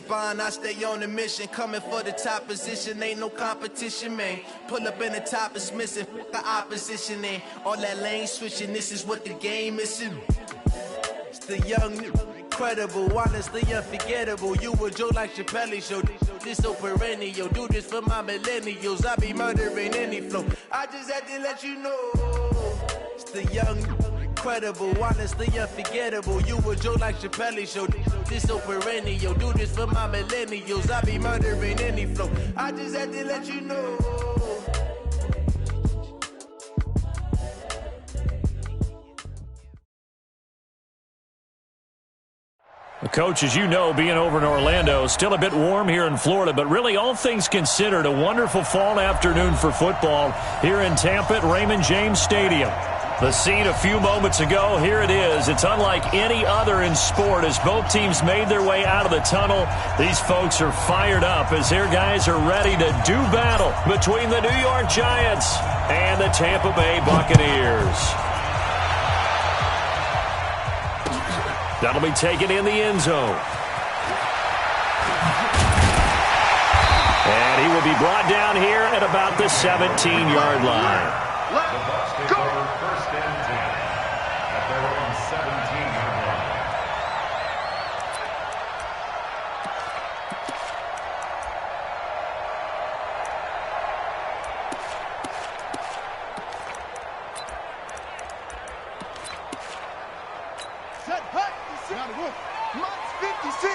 respond, I stay on the mission. Coming for the top position, ain't no competition, man. Pull up in the top is missing, fuck the opposition, and all that lane switching, this is what the game is. It's the young, incredible, honestly unforgettable. You a Joe like Chappelle show. This so perennial, do this for my millennials. I be murdering any flow. I just had to let you know. It's the young, incredible, honestly unforgettable. You a Joe like Chappelle show. This so perennial, do this for my millennials. I be murdering any flow. I just had to let you know. Coach, as you know, being over in Orlando, still a bit warm here in Florida, but really all things considered, a wonderful fall afternoon for football here in Tampa at Raymond James Stadium. The scene a few moments ago, here it is. It's unlike any other in sport as both teams made their way out of the tunnel. These folks are fired up as their guys are ready to do battle between the New York Giants and the Tampa Bay Buccaneers. That'll be taken in the end zone. And he will be brought down here at about the 17-yard line. Let's go! First and 10 at their own 17-yard line. Set, hut, now the roof. Mike's 56.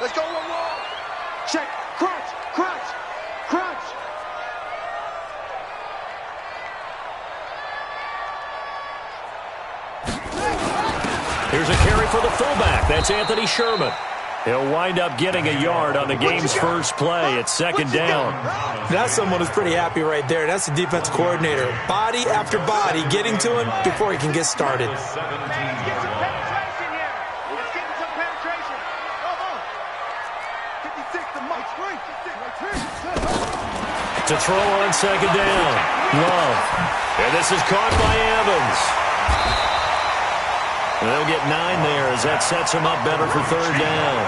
Let's go, one. Check, crunch, crunch, crunch. Here's a carry for the fullback. That's Anthony Sherman. He'll wind up getting a yard on the game's first play. It's second down. That's someone who's pretty happy right there. That's the defense coordinator. Body after body getting to him before he can get started. To throw on second down. Love. And this is caught by Evans. And they'll get 9 there as that sets him up better for third down.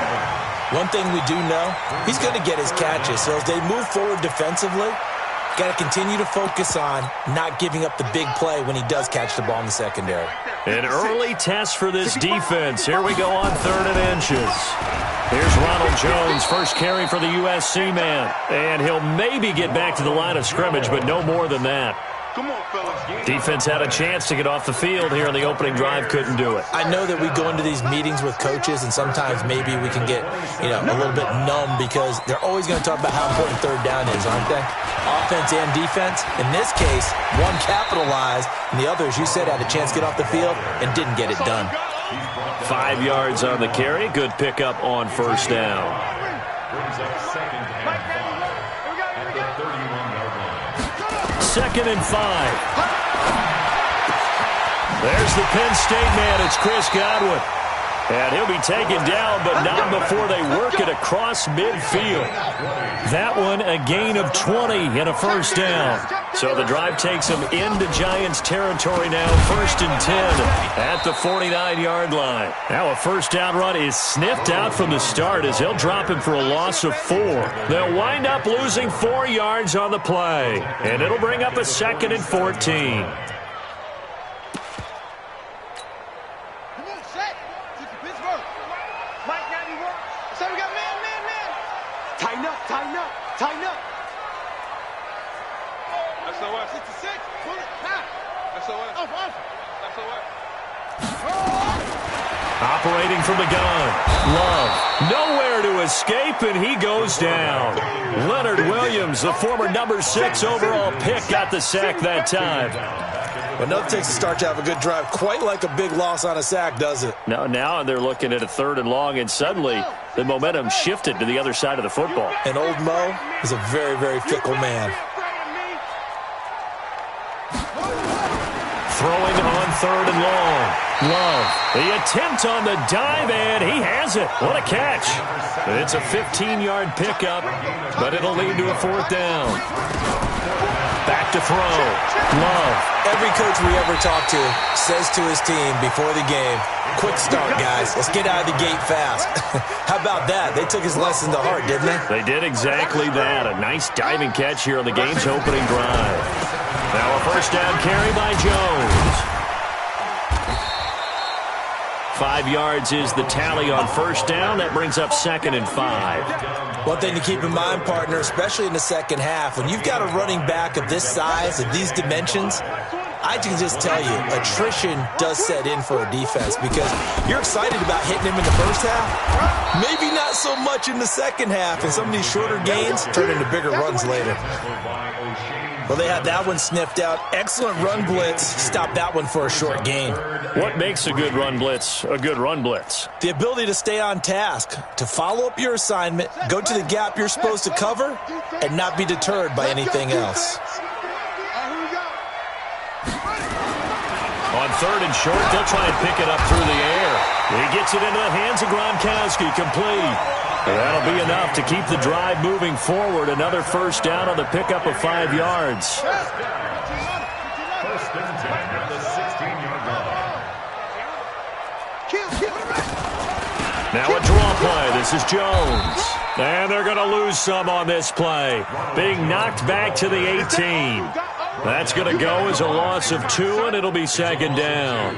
One thing we do know, he's going to get his catches. So as they move forward defensively, got to continue to focus on not giving up the big play when he does catch the ball in the secondary. An early test for this defense. Here we go on 3rd and inches. Here's Ronald Jones, first carry for the USC man. And he'll maybe get back to the line of scrimmage, but no more than that. Come on, fellas. Defense had a chance to get off the field here in the opening drive, couldn't do it. I know that we go into these meetings with coaches, and sometimes maybe we can get, a little bit numb because they're always going to talk about how important third down is, aren't they? Offense and defense. In this case, one capitalized, and the other, as you said, had a chance to get off the field and didn't get it done. 5 yards on the carry. Good pickup on first down. Brings up second and 5 at the 31-yard line. 2nd and 5. There's the Penn State man. It's Chris Godwin. And he'll be taken down, but not before they work it across midfield. That one, a gain of 20 and a first down. So the drive takes them into Giants territory now, 1st and 10 at the 49-yard line. Now a first down run is sniffed out from the start as they'll drop him for a loss of 4. They'll wind up losing 4 yards on the play, and it'll bring up a 2nd and 14. Tighten up. SOS. 66. Pull it. SOS. SOS. Operating from the gun. Love. Nowhere to escape, and he goes down. Leonard Williams, the former number 6 overall pick, got the sack that time. But no, it takes a start to have a good drive. Quite like a big loss on a sack, does it? Now they're looking at a 3rd and long, and suddenly the momentum shifted to the other side of the football. And old Mo is a very, very fickle man. Throwing on 3rd and long. Love. The attempt on the dive, and he has it. What a catch. It's a 15-yard pickup, but it'll lead to a 4th down. Back to throw. Love. Every coach we ever talk to says to his team before the game, Quick start, guys. Let's get out of the gate fast. How about that? They took his lesson to heart, didn't they? They did exactly that. A nice diving catch here on the game's opening drive. Now a first down carry by Jones. 5 yards is the tally on first down. That brings up 2nd and 5. One thing to keep in mind, partner, especially in the second half, when you've got a running back of this size, of these dimensions, I can just tell you, attrition does set in for a defense because you're excited about hitting him in the first half. Maybe not so much in the second half, and some of these shorter gains turn into bigger runs later. Well, they had that one sniffed out. Excellent run blitz. Stop that one for a short gain. What makes a good run blitz a good run blitz? The ability to stay on task, to follow up your assignment, go to the gap you're supposed to cover, and not be deterred by anything else. On 3rd and short, they'll try and pick it up through the air. He gets it into the hands of Gronkowski, complete. That'll be enough to keep the drive moving forward. Another first down on the pickup of 5 yards. First and 10 at the 16-yard line. Now a draw play. This is Jones. And they're going to lose some on this play. Being knocked back to the 18. That's going to go as a loss of 2, and it'll be 2nd down.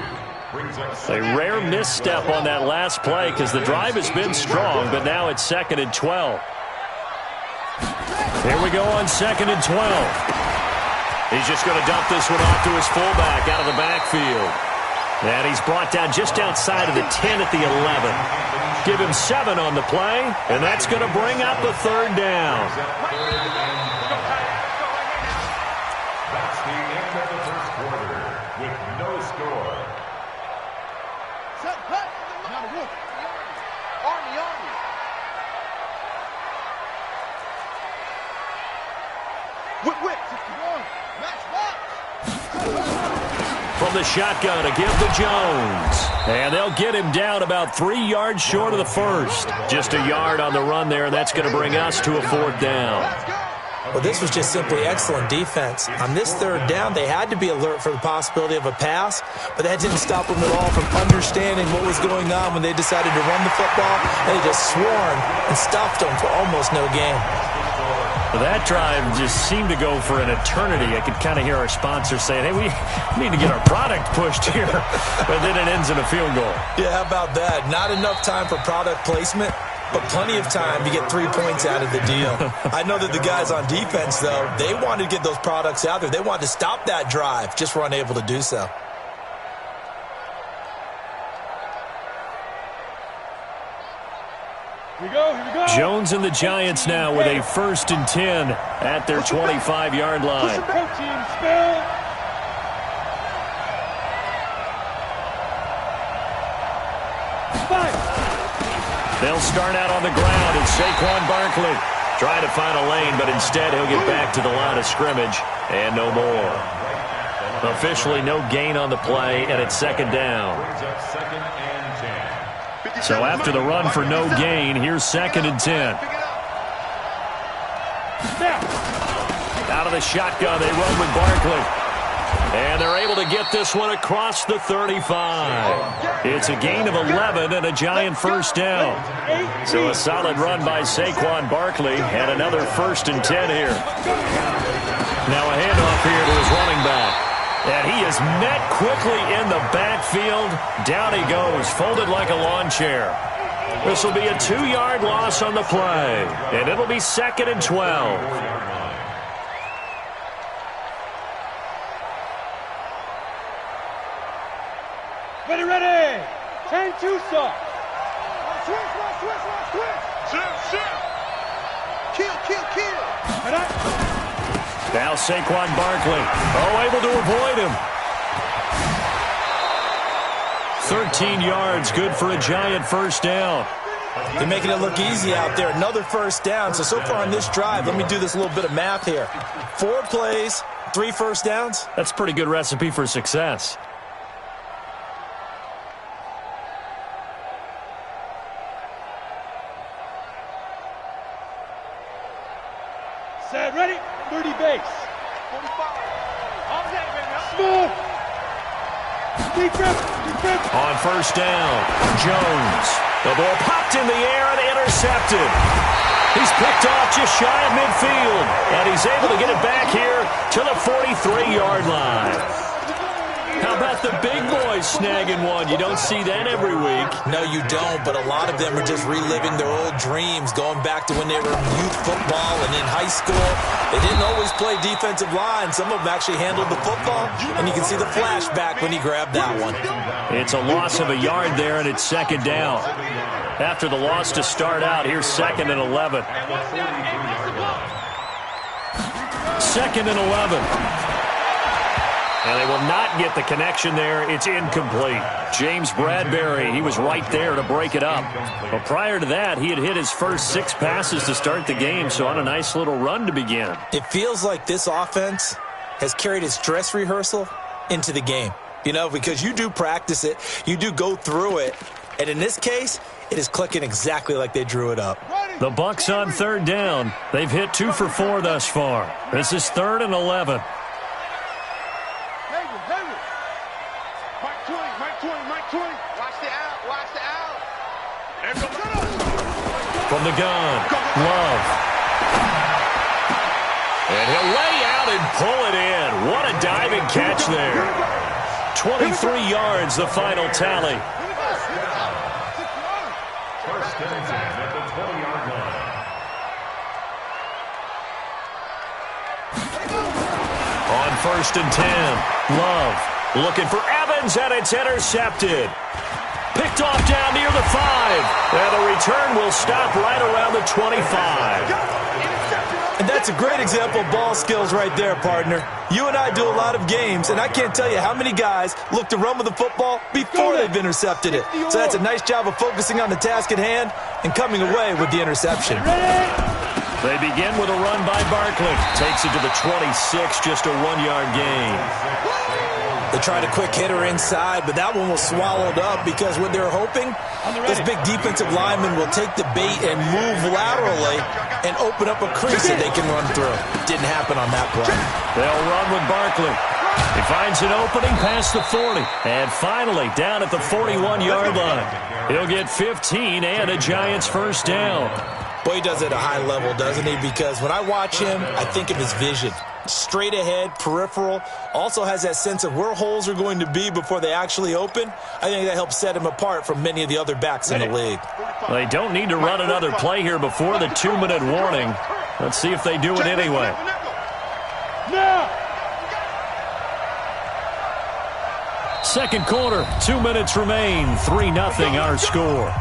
A rare misstep on that last play because the drive has been strong, but now it's 2nd and 12. Here we go on 2nd and 12. He's just going to dump this one off to his fullback out of the backfield. And he's brought down just outside of the 10 at the 11. Give him 7 on the play, and that's going to bring up a 3rd down. That's the end of the first quarter with no score. From the shotgun, a give to Jones. And they'll get him down about 3 yards short of the first. Just a yard on the run there, and that's going to bring us to a 4th down. Well, this was just simply excellent defense. On this 3rd down, they had to be alert for the possibility of a pass, but that didn't stop them at all from understanding what was going on when they decided to run the football, and they just swarmed and stuffed them for almost no gain. Well, that drive just seemed to go for an eternity. I could kind of hear our sponsor saying, hey, we need to get our product pushed here. But then it ends in a field goal. Yeah, how about that? Not enough time for product placement, but plenty of time to get 3 points out of the deal. I know that the guys on defense, though, they wanted to get those products out there. They wanted to stop that drive, just were unable to do so. Here we go. Jones and the Giants now with a 1st and 10 at their 25-yard line. Protein spill. They'll start out on the ground, and Saquon Barkley trying to find a lane, but instead he'll get back to the line of scrimmage, and no more. Officially no gain on the play, and it's 2nd down. So after the run for no gain, here's 2nd and 10. Out of the shotgun, they run with Barkley. And they're able to get this one across the 35. It's a gain of 11 and a Giant first down. So a solid run by Saquon Barkley and another 1st and 10 here. Now a handoff here to his running back. And he is met quickly in the backfield. Down he goes, folded like a lawn chair. This will be a 2-yard loss on the play. And it'll be 2nd and 12. Ready. 10-2 stop. Switch. Kill. Now Saquon Barkley, able to avoid him. 13 yards, good for a Giant first down. They're making it look easy out there. Another first down. So far on this drive, let me do this little bit of math here. 4 plays, 3 first downs. That's a pretty good recipe for success. Set, ready, 30 base. 45. Smooth. On first down, Jones. The ball popped in the air and intercepted. He's picked off just shy of midfield, and he's able to get it back here to the 43-yard line. How about the big boys snagging one? You don't see that every week. No, you don't, but a lot of them are just reliving their old dreams, going back to when they were in youth football and in high school. They didn't always play defensive line. Some of them actually handled the football, and you can see the flashback when he grabbed that one. It's a loss of a yard there, and it's second down. After the loss to start out, here's 2nd and 11. 2nd and 11. And they will not get the connection there. It's incomplete. James Bradbury, he was right there to break it up. But prior to that, he had hit his first 6 passes to start the game, so on a nice little run to begin. It feels like this offense has carried its dress rehearsal into the game. You know, because you do practice it, you do go through it, and in this case, it is clicking exactly like they drew it up. The Bucs on 3rd down. They've hit 2 for 4 thus far. This is 3rd and 11. From the gun, Love. And he'll lay out and pull it in. What a diving catch there. 23 yards, the final tally. First and 10 at the 20-yard line. On 1st and 10, Love looking for Evans, and it's intercepted. Picked off down near the 5. And the return will stop right around the 25. And that's a great example of ball skills right there, partner. You and I do a lot of games, and I can't tell you how many guys look to run with the football before they've intercepted it. So that's a nice job of focusing on the task at hand and coming away with the interception. They begin with a run by Barkley. Takes it to the 26, just a 1-yard gain. They tried a quick hitter inside, but that one was swallowed up because what they're hoping, this big defensive lineman will take the bait and move laterally and open up a crease that they can run through. Didn't happen on that play. They'll run with Barkley. He finds an opening past the 40. And finally, down at the 41-yard line. He'll get 15 and a Giants first down. Boy, he does it at a high level, doesn't he? Because when I watch him, I think of his vision. Straight ahead, peripheral, also has that sense of where holes are going to be before they actually open. I think that helps set him apart from many of the other backs in the league. They don't need to run another play here before the 2-minute warning. Let's see if they do it anyway. Second quarter, 2 minutes remain, 3-0 our score.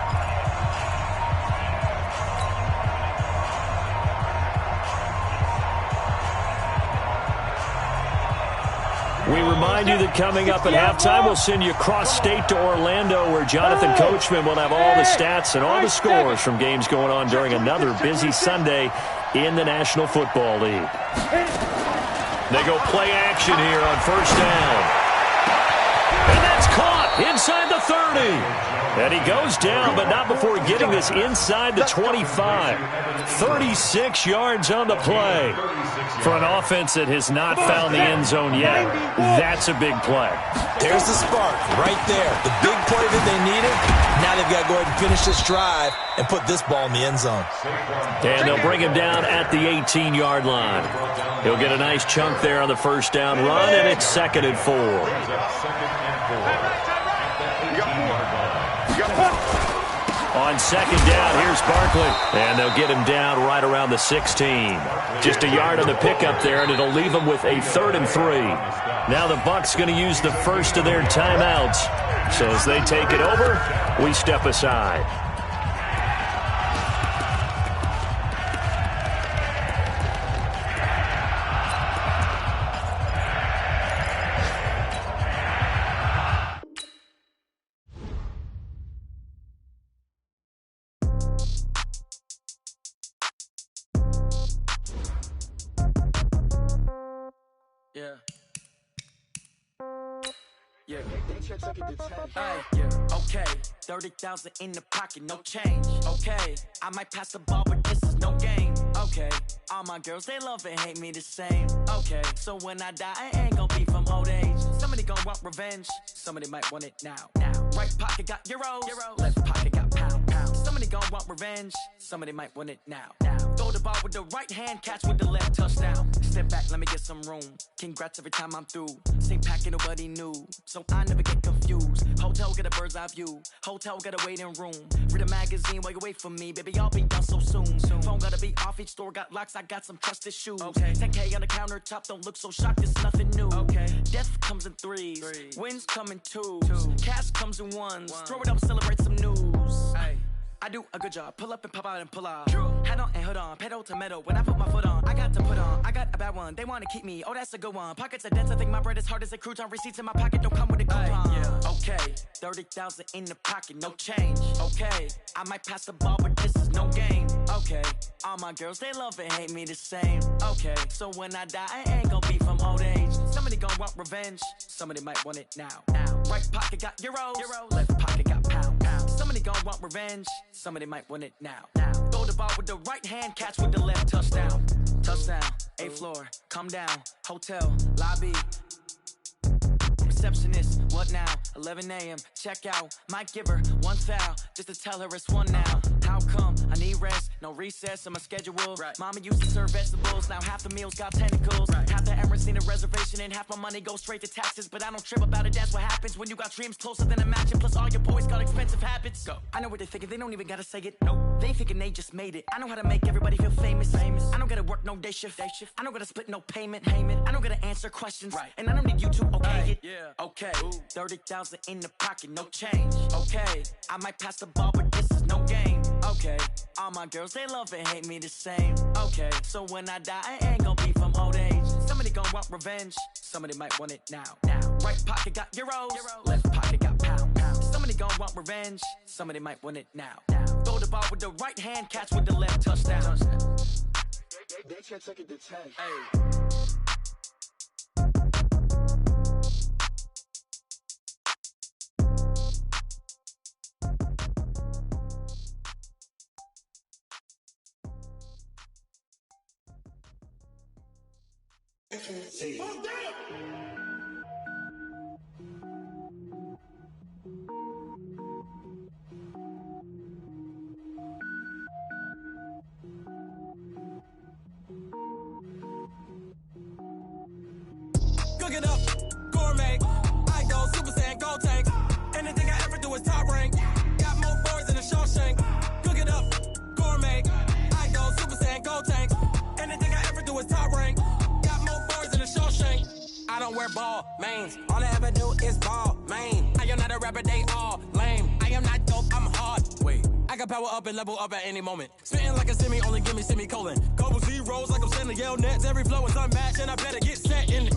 We remind you that coming up at halftime, we'll send you cross-state to Orlando, where Jonathan Coachman will have all the stats and all the scores from games going on during another busy Sunday in the National Football League. They go play action here on first down. And that's caught inside the 30. And he goes down, but not before getting this inside the 25. 36 yards on the play. For an offense that has not found the end zone yet, that's a big play. There's the spark right there. The big play that they needed. Now they've got to go ahead and finish this drive and put this ball in the end zone. And they'll bring him down at the 18-yard line. He'll get a nice chunk there on the first down run, and it's 2nd and 4. On second down, here's Barkley. And they'll get him down right around the 16. Just a yard on the pickup there, and it'll leave him with a 3rd and 3. Now the Bucs going to use the first of their timeouts. So as they take it over, we step aside. Okay, 30,000 in the pocket, no change. Okay, I might pass the ball, but this is no game. Okay, all my girls, they love and hate me the same. Okay, so when I die, I ain't gonna be from old age. Somebody gonna want revenge, somebody might want it now. Right pocket got euros, left pocket got pounds. Somebody gonna want revenge, somebody might want it now. Throw the ball with the right hand, catch with the left, touchdown. Step back, let me get some room. Congrats every time I'm through. Same packet, nobody knew, so I never get confused. Hotel get a bird's eye view, hotel got a waiting room. Read a magazine while you wait for me, baby, I'll be done so soon. Phone gotta be off, each store got locks, I got some trusted shoes. 10K on the countertop, don't look so shocked, it's nothing new. Death comes in threes, wins come in twos, cash comes in ones. Throw it up, celebrate some news. I do a good job, pull up and pop out and pull off. Head on and hood on, pedal to metal. When I put my foot on, I got to put on. I got a bad one, they wanna keep me, oh that's a good one. Pockets are dense, I think my bread is hard as a crouton. Receipts in my pocket don't come with a coupon. Okay, 30,000 in the pocket, no change. Okay, I might pass the ball, but this is no game. Okay, all my girls, they love and hate me the same. Okay, so when I die, I ain't gonna be from old age. Somebody gonna want revenge, somebody might want it now. Right pocket got euros, left pocket got pounds. Somebody gonna want revenge, somebody might want it now. Throw the ball with the right hand, catch with the left, touchdown. Touchdown, 8th floor, come down, hotel, lobby. Receptionist, what now? 11 a.m., check out. Might give her one foul, just to tell her it's one now. How come? I need rest, no recess in my schedule. Mama used to serve vegetables, now half the meals got tentacles. Half the Emirates need a reservation and half my money goes straight to taxes. But I don't trip about it, that's what happens when you got dreams closer than a match. And plus all your boys got expensive habits. Go. I know what they're thinking, they don't even gotta say it. Nope. They thinking they just made it. I know how to make everybody feel famous. I don't gotta work no day shift. I don't gotta split no payment. I don't gotta answer questions. And I don't need you to okay it. Okay, 30,000 in the pocket, no change. Okay, I might pass the ball, but this is no game. Okay, all my girls, they love and hate me the same. Okay, so when I die, I ain't gonna be from old age. Somebody gonna want revenge, somebody might want it now. Right pocket got euros, left pocket got pounds. Somebody gonna want revenge, somebody might want it now. Throw the ball with the right hand, catch with the left, touchdown. They can't take it to 10. Cook it up, gourmet. I go Super Saiyan, gold tank. Anything I ever do is top rank. Got more boards than a Shawshank. Cook it up, gourmet. I go Super Saiyan, gold tank. Anything I ever do is top rank. Got more boards than a Shawshank. I don't wear ball mains. All I ever do is ball main. I am not a rapper, they all lame. I am not dope, I'm hard. Wait, I can power up and level up at any moment. Spitting like a semi, only give me semicolon. Couple zeros like I'm sending yell nets. Every flow is unmatched and I better get set in.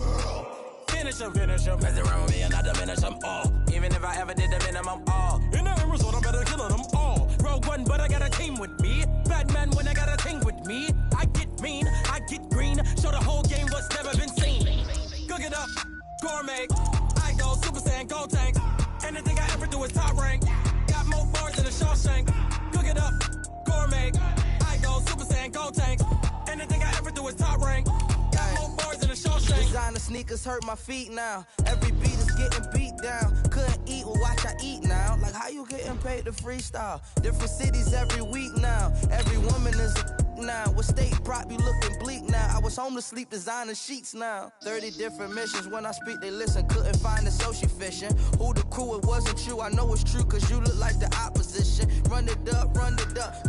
Finish them. Mess around with me and I diminish them all. Even if I ever did the minimum all. In the end result, I'm better killing them all. Rogue one, but I got a team with me. Batman when I got a team with me. I get mean, I get green. Show the whole game what's never been seen. Cook it up, gourmet. I go Super Saiyan, gold tank. Anything I ever do is top rank. Got more bars than a Shawshank. Cook it up, gourmet. I go Super Saiyan, gold tank. Anything I ever do is top rank. Got more bars than a Shawshank. Designer sneakers hurt my feet now. Every beat is getting beat down. Couldn't eat, well watch I eat now. Like how you getting paid to freestyle? Different cities every week now. Every woman is a now. With state prop, you looking bleak now. I was home to sleep designing sheets now. 30 different missions. When I speak, they listen. Couldn't find the social fishing. Who the crew? It wasn't you. I know it's true, cause you look like the opposition. Run it up.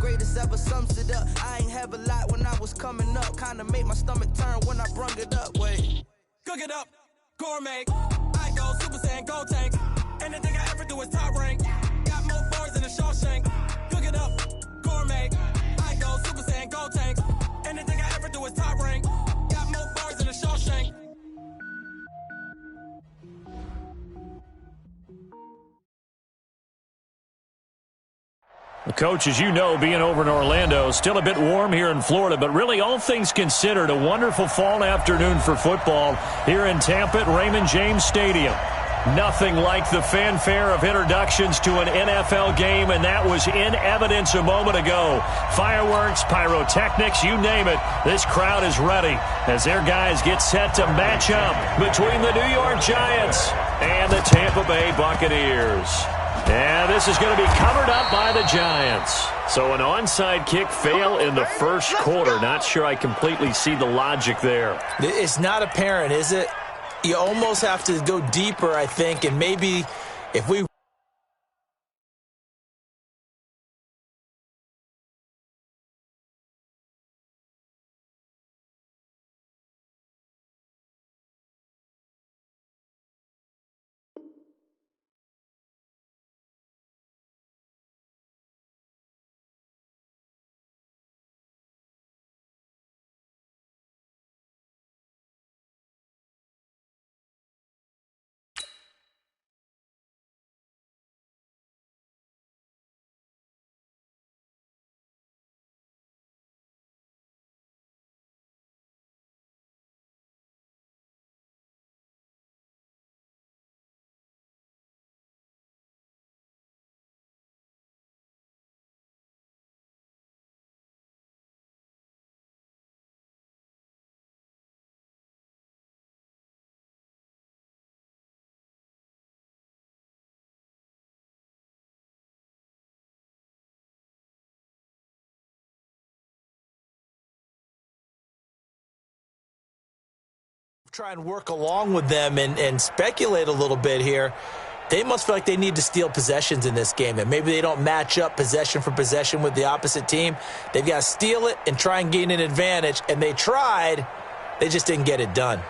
Greatest ever sums it up. I ain't have a lot when I was coming up. Kinda made my stomach turn when I brung it up. Wait. Cook it up, gourmet. I go Super Saiyan, gold tank. Anything I ever do is top rank. Got more bars than a Shawshank. Cook it up, gourmet. I go Super Saiyan, gold tank. Anything I ever do is top rank. Got more bars than a Shawshank. Coach, as you know, being over in Orlando, still a bit warm here in Florida, but really all things considered, a wonderful fall afternoon for football here in Tampa at Raymond James Stadium. Nothing like the fanfare of introductions to an NFL game, and that was in evidence a moment ago. Fireworks, pyrotechnics, you name it. This crowd is ready as their guys get set to match up between the New York Giants and the Tampa Bay Buccaneers. And this is going to be covered up by the Giants. So an onside kick fail in the first quarter. Not sure I completely see the logic there. It's not apparent, is it? You almost have to go deeper, I think, and maybe if we try and work along with them and speculate a little bit here, they must feel like they need to steal possessions in this game, and maybe they don't match up possession for possession with the opposite team. They've got to steal it and try and gain an advantage, and they tried. They just didn't get it done.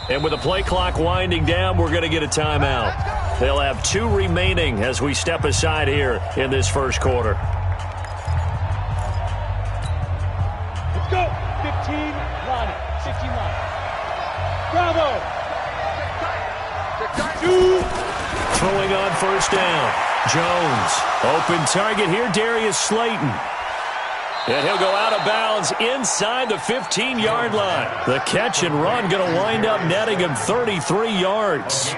And with the play clock winding down, we're going to get a timeout. They'll have 2 remaining as we step aside here in this first quarter. Let's go. 15, line it. 15 line. Bravo. 2. Throwing on first down. Jones. Open target here, Darius Slayton. And he'll go out of bounds inside the 15-yard line. The catch and run going to wind up netting him 33 yards.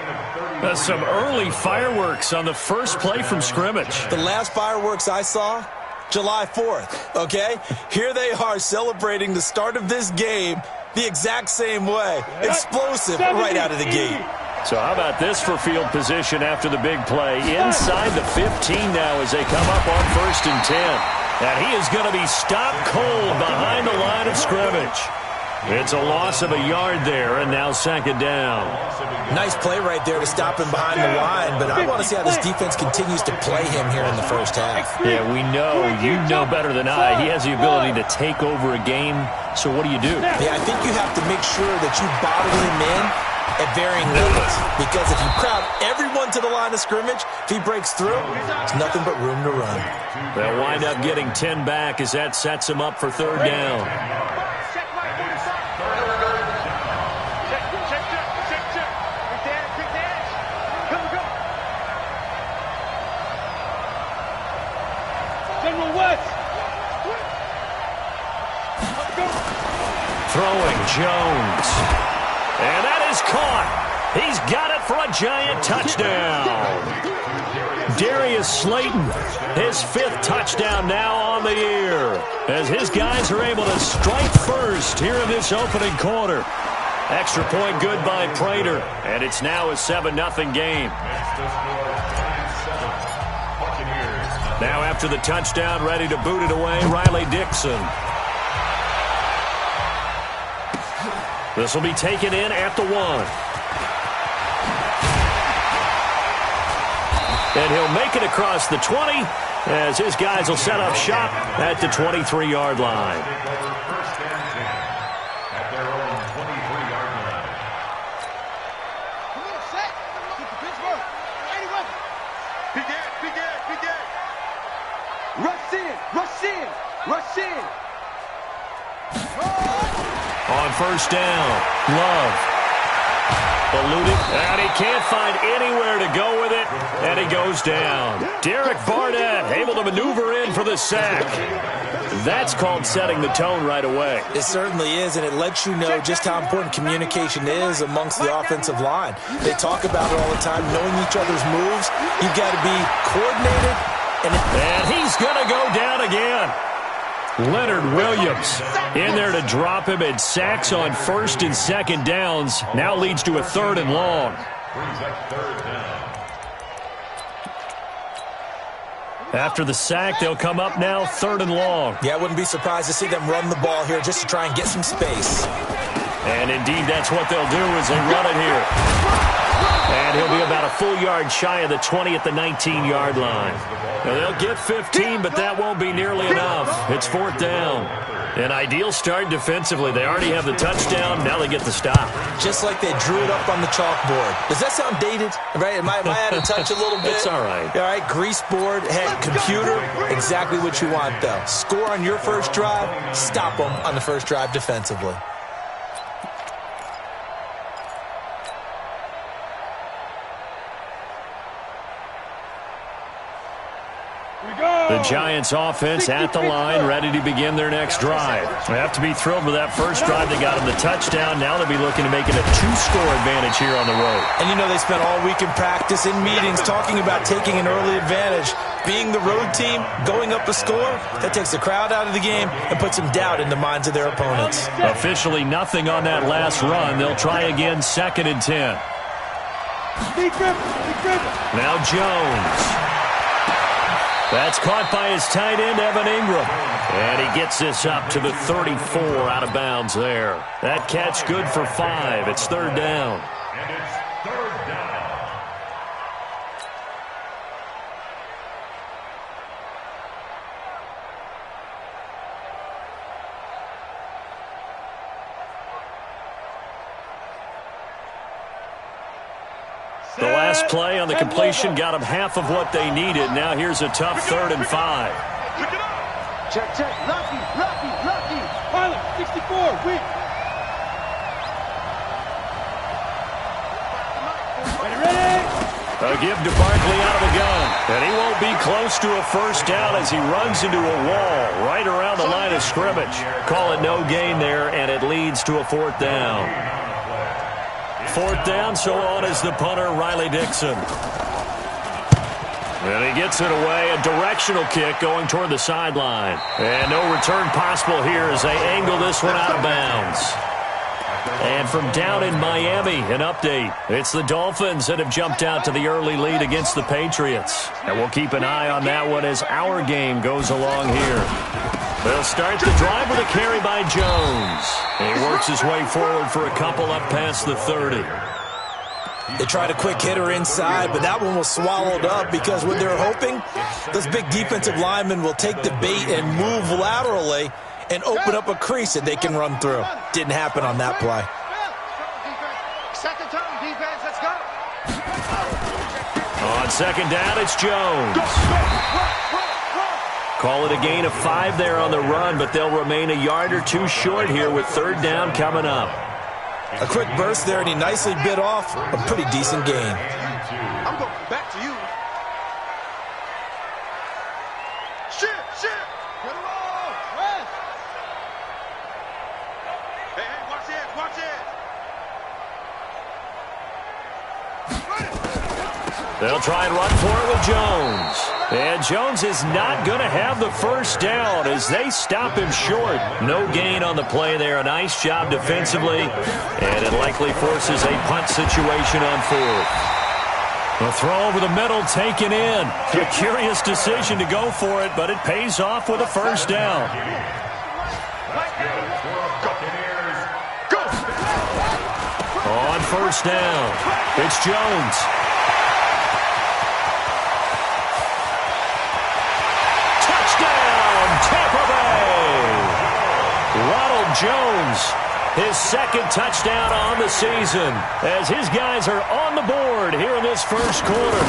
That's some early fireworks on the first play from scrimmage. The last fireworks I saw, July 4th, okay? Here they are celebrating the start of this game the exact same way. Explosive right out of the gate. So how about this for field position after the big play? Inside the 15 now as they come up on 1st and 10. And he is going to be stopped cold behind the line of scrimmage. It's a loss of a yard there, and now 2nd down. Nice play right there to stop him behind the line, but I want to see how this defense continues to play him here in the first half. Yeah, we know. You know better than I. He has the ability to take over a game, so what do? Yeah, I think you have to make sure that you bottle him in at varying levels, because if you crowd everyone to the line of scrimmage, if he breaks through, there's nothing but room to run. They'll wind up getting 10 back as that sets him up for 3rd down. General West. Throwing Jones. And that is caught. He's got it for a Giant touchdown. Darius Slayton, his 5th touchdown now on the year, as his guys are able to strike first here in this opening quarter. Extra point good by Prater, and it's now a 7-0 game. Now after the touchdown, ready to boot it away, Riley Dixon. This will be taken in at the 1. And he'll make it across the 20 as his guys will set up shop at the 23-yard line. First and 10 at their own 23-yard line. Come on, set. Get the Pittsburgh. Begin. Rush in. On first down, Love. Eluded, and he can't find anywhere to go with it, and he goes down. Derek Barnett able to maneuver in for the sack. That's called setting the tone right away. It certainly is, and it lets you know just how important communication is amongst the offensive line. They talk about it all the time, knowing each other's moves. You've got to be coordinated. And he's going to go down again. Leonard Williams in there to drop him, and sacks on 1st and 2nd downs. Now leads to a 3rd and long. After the sack, they'll come up now 3rd and long. Yeah, I wouldn't be surprised to see them run the ball here just to try and get some space. And indeed, that's what they'll do as they run it here. And he'll be about a full yard shy of the 20 at the 19-yard line. Now, they'll get 15, but that won't be nearly enough. It's 4th down. An ideal start defensively. They already have the touchdown. Now they get the stop. Just like they drew it up on the chalkboard. Does that sound dated? Right? Am I out of touch a little bit? It's all right. All right, grease board, head, computer, exactly what you want, though. Score on your first drive, stop them on the first drive defensively. The Giants offense at the line, ready to begin their next drive. They have to be thrilled with that first drive. They got them the touchdown. Now they'll be looking to make it a 2-score advantage here on the road. And you know they spent all week in practice, in meetings, talking about taking an early advantage. Being the road team, going up a score, that takes the crowd out of the game and puts some doubt in the minds of their opponents. Officially nothing on that last run. They'll try again 2nd and 10. Now Jones. That's caught by his tight end, Evan Ingram. And he gets this up to the 34 out of bounds there. That catch good for 5. It's 3rd down. And it's 3rd down. The last play on the completion got them half of what they needed. Now here's a tough 3rd and 5. Check, check. Lucky. Pilot, 64, weak. Ready? A give to Barkley out of the gun. And he won't be close to a first down as he runs into a wall right around the line of scrimmage. Call it no gain there, and it leads to a 4th down. 4th down, so on is the punter, Riley Dixon. And he gets it away, a directional kick going toward the sideline. And no return possible here as they angle this one out of bounds. And from down in Miami, an update. It's the Dolphins that have jumped out to the early lead against the Patriots. And we'll keep an eye on that one as our game goes along here. They'll start the drive with a carry by Jones. And he works his way forward for a couple up past the 30. They tried a quick hitter inside, but that one was swallowed up because what they're hoping, those big defensive linemen will take the bait and move laterally and open up a crease that they can run through. Didn't happen on that play. Second turn, defense, let's go. On 2nd down, it's Jones. Call it a gain of 5 there on the run, but they'll remain a yard or 2 short here with 3rd down coming up. A quick burst there, and he nicely bit off a pretty decent gain. I'm going back to you. Shit. Get him off. Rest. Hey, watch it. They'll try and run for it with Jones. And Jones is not going to have the first down as they stop him short. No gain on the play there. A nice job defensively. And it likely forces a punt situation on 4th. A throw over the middle taken in. A curious decision to go for it, but it pays off with a first down. On 1st down, it's Jones. Tampa Bay. Ronald Jones, his 2nd touchdown on the season as his guys are on the board here in this first quarter.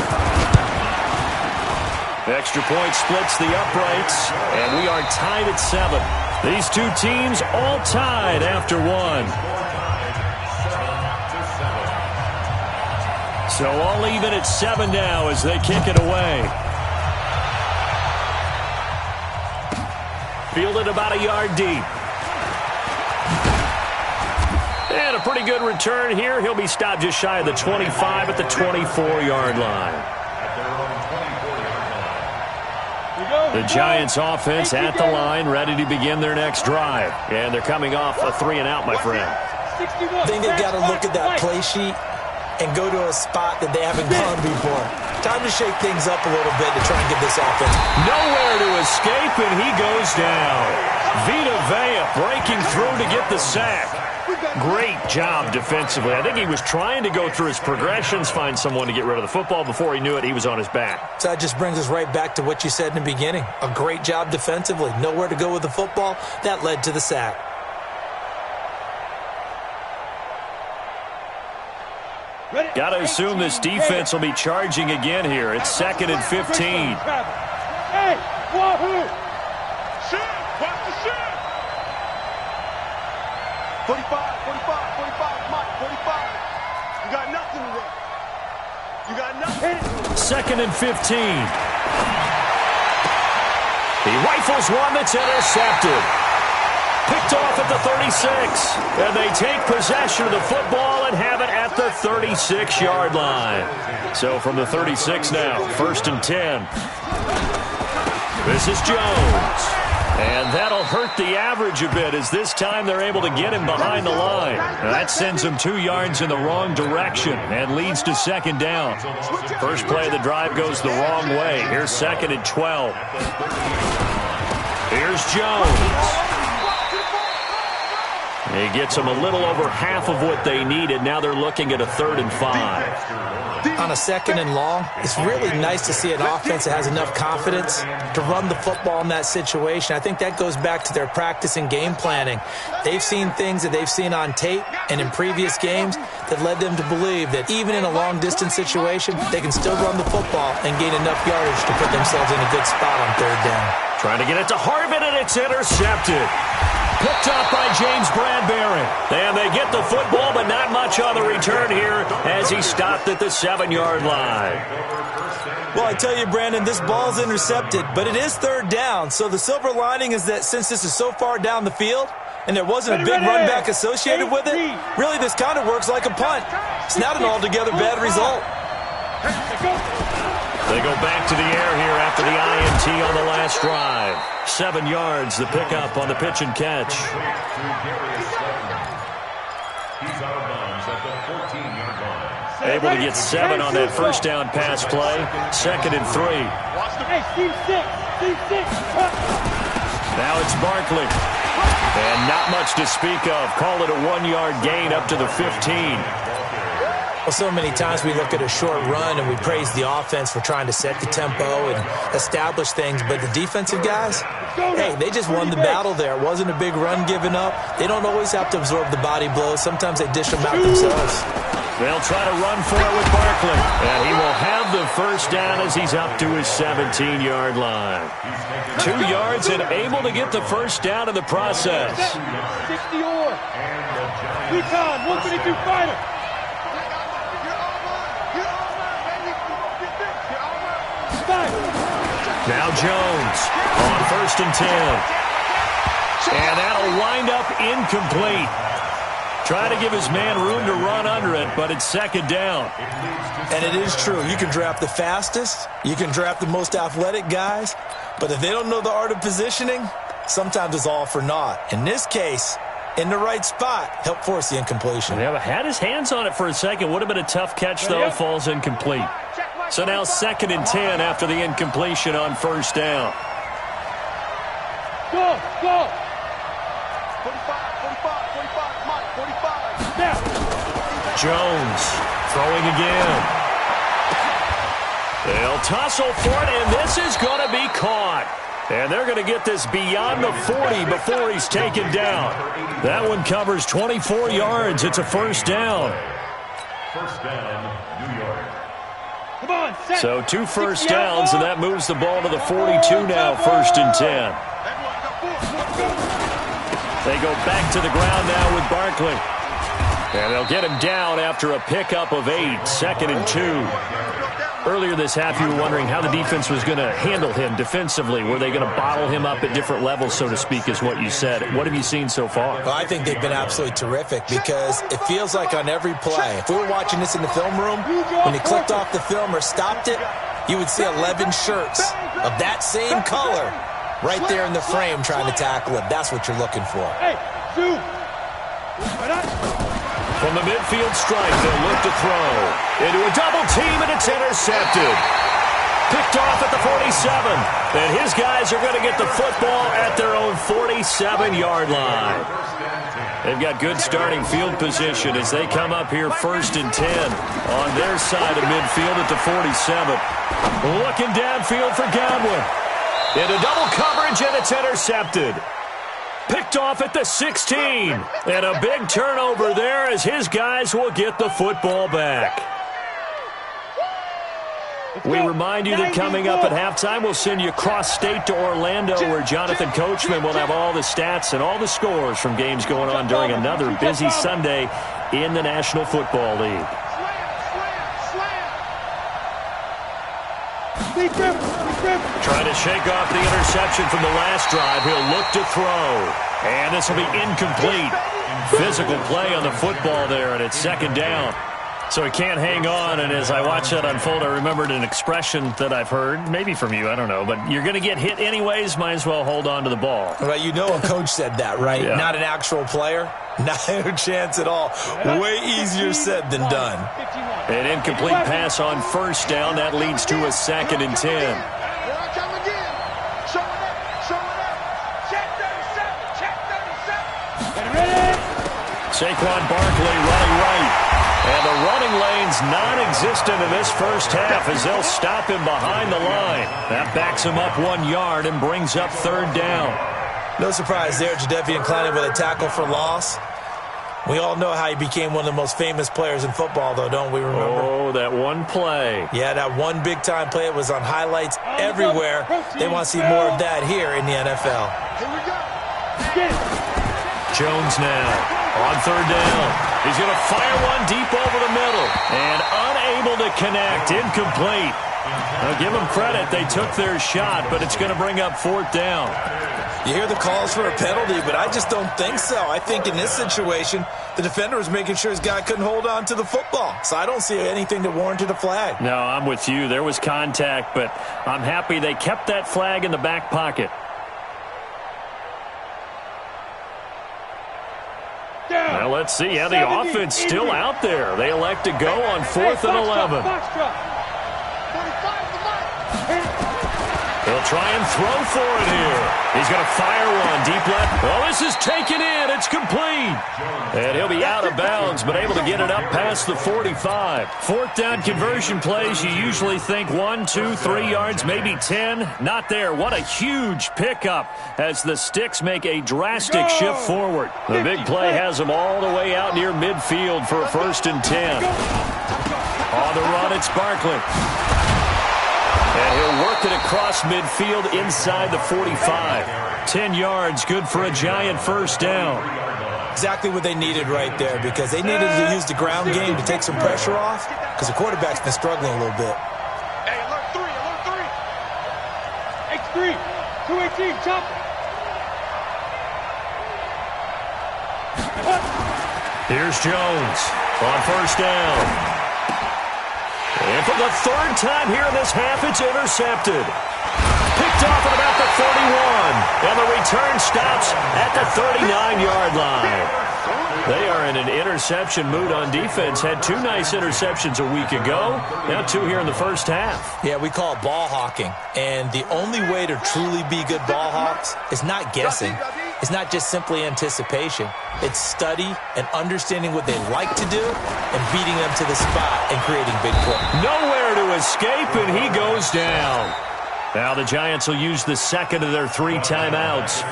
Extra point splits the uprights, and we are tied at 7. These two teams all tied after 1. So all even at 7 now as they kick it away. Fielded about a yard deep. And a pretty good return here. He'll be stopped just shy of the 25 at the 24-yard line. The Giants offense at the line, ready to begin their next drive. And they're coming off a 3-and-out, my friend. I think they've got to look at that play sheet and go to a spot that they haven't gone before. Time to shake things up a little bit to try and get this offense. Nowhere to escape, and he goes down. Vita Vea breaking through to get the sack. Great job defensively. I think he was trying to go through his progressions, find someone to get rid of the football. Before he knew it, he was on his back. So that just brings us right back to what you said in the beginning. A great job defensively. Nowhere to go with the football. That led to the sack. Got to assume this defense will be charging again here. It's 2nd and 15. Hey, wahoo! Shit! Watch the shit! 45, 45, Mike, 45. You got nothing to run. You got nothing. 2nd and 15. He rifles one that's intercepted. Picked off at the 36. And they take possession of the football and have it at the 36-yard line. So from the 36 now, 1st and 10. This is Jones. And that'll hurt the average a bit as this time they're able to get him behind the line. Now that sends him 2 yards in the wrong direction and leads to 2nd down. First play of the drive goes the wrong way. Here's 2nd and 12. Here's Jones. He gets them a little over half of what they needed. Now they're looking at a 3rd and 5. On a 2nd and long, it's really nice to see an offense that has enough confidence to run the football in that situation. I think that goes back to their practice and game planning. They've seen things that they've seen on tape and in previous games that led them to believe that even in a long-distance situation, they can still run the football and gain enough yardage to put themselves in a good spot on 3rd down. Trying to get it to Harvin, and it's intercepted. Picked up by James Bradbury. And they get the football, but not much on the return here as he stopped at the 7-yard line. Well, I tell you, Brandon, this ball's intercepted, but it is 3rd down. So the silver lining is that since this is so far down the field and there wasn't a big run back associated with it, really this kind of works like a punt. It's not an altogether bad result. They go back to the air here after the INT on the last drive. 7 yards, the pickup on the pitch and catch. Able to get 7 on that first down pass play. 2nd and 3. Hey, team 6. Now it's Barkley. And not much to speak of. Call it a 1-yard gain up to the 15. Well, so many times we look at a short run and we praise the offense for trying to set the tempo and establish things, but the defensive guys, hey, they just won the battle there. It wasn't a big run given up. They don't always have to absorb the body blows. Sometimes they dish them out themselves. They'll try to run for it with Barkley, and he will have the first down as he's up to his 17-yard line. 2 yards and able to get the first down in the process. 60-or. Recon, 132 fighter. Now Jones on 1st and 10. And that'll wind up incomplete. Try to give his man room to run under it, but it's 2nd down. And it is true. You can draft the fastest. You can draft the most athletic guys. But if they don't know the art of positioning, sometimes it's all for naught. In this case, in the right spot, help force the incompletion. Yeah, had his hands on it for a second. Would have been a tough catch, though. Falls incomplete. So now 2nd and 10 after the incompletion on 1st down. Go! 45, Mike, 45. Now. Jones throwing again. They'll tussle for it, and this is going to be caught. And they're going to get this beyond the 40 before he's taken down. That one covers 24 yards. It's a 1st down. 1st down, New York. Come on, set. So 2 first downs, and that moves the ball to the 42 now, 1st and 10. They go back to the ground now with Barkley. And they'll get him down after a pickup of 8, 2nd and 2. Earlier this half, you were wondering how the defense was going to handle him defensively. Were they going to bottle him up at different levels, so to speak, is what you said. What have you seen so far? Well, I think they've been absolutely terrific because it feels like on every play, if we were watching this in the film room, when he clicked off the film or stopped it, you would see 11 shirts of that same color right there in the frame trying to tackle him. That's what you're looking for. Hey, Sue. From the midfield stripe, they'll look to throw. Into a double team, and it's intercepted. Picked off at the 47. And his guys are going to get the football at their own 47-yard line. They've got good starting field position as they come up here 1st and 10 on their side of midfield at the 47. Looking downfield for Godwin. Into double coverage, and it's intercepted. Picked off at the 16. And a big turnover there as his guys will get the football back. We remind you that coming up at halftime, we'll send you cross-state to Orlando, where Jonathan Coachman will have all the stats and all the scores from games going on during another busy Sunday in the National Football League. Trying to shake off the interception from the last drive. He'll look to throw. And this will be incomplete. Physical play on the football there, and it's 2nd down. So he can't hang on, and as I watch that unfold, I remembered an expression that I've heard, maybe from you, I don't know, but you're going to get hit anyways, might as well hold on to the ball. Well, you know a coach said that, right? Yeah. Not an actual player? No chance at all. Way easier said than done. An incomplete pass on 1st down. That leads to a 2nd and 10. Saquon Barkley running right. And the running lane's non-existent in this first half as they'll stop him behind the line. That backs him up 1 yard and brings up 3rd down. No surprise there, Jadeveon Clowney with a tackle for loss. We all know how he became one of the most famous players in football, though, don't we remember? Oh, that one play. Yeah, that one big-time play. It was on highlights everywhere. They want to see more of that here in the NFL. Here we go. Jones now on 3rd down. He's going to fire one deep over the middle. And unable to connect. Incomplete. Now, give them credit. They took their shot, but it's going to bring up 4th down. You hear the calls for a penalty, but I just don't think so. I think in this situation, the defender was making sure his guy couldn't hold on to the football. So I don't see anything that warranted a flag. No, I'm with you. There was contact, but I'm happy they kept that flag in the back pocket. Now let's see how the offense still out there. They elect to go on 4th and 11. He'll try and throw for it here. He's going to fire one deep left. Oh, this is taken in. It's complete. And he'll be out of bounds, but able to get it up past the 45. 4th down conversion plays, you usually think 1, 2, 3 yards, maybe 10. Not there. What a huge pickup as the Sticks make a drastic shift forward. The big play has them all the way out near midfield for a 1st and 10. On the run, it's Barkley. And he'll work it across midfield inside the 45. 10 yards, good for a giant 1st down. Exactly what they needed right there, because they needed to use the ground game to take some pressure off, because the quarterback's been struggling a little bit. Hey, alert 3, alert 3. three. X3, 218, chop. Here's Jones on 1st down. And for the 3rd time here in this half, it's intercepted. Picked off at about the 31. And the return stops at the 39-yard line. They are in an interception mood on defense. Had 2 nice interceptions a week ago. Now 2 here in the first half. Yeah, we call it ball hawking. And the only way to truly be good ball hawks is not guessing. It's not just simply anticipation. It's study and understanding what they like to do and beating them to the spot and creating big plays. Nowhere to escape, and he goes down. Now the Giants will use the 2nd of their 3 timeouts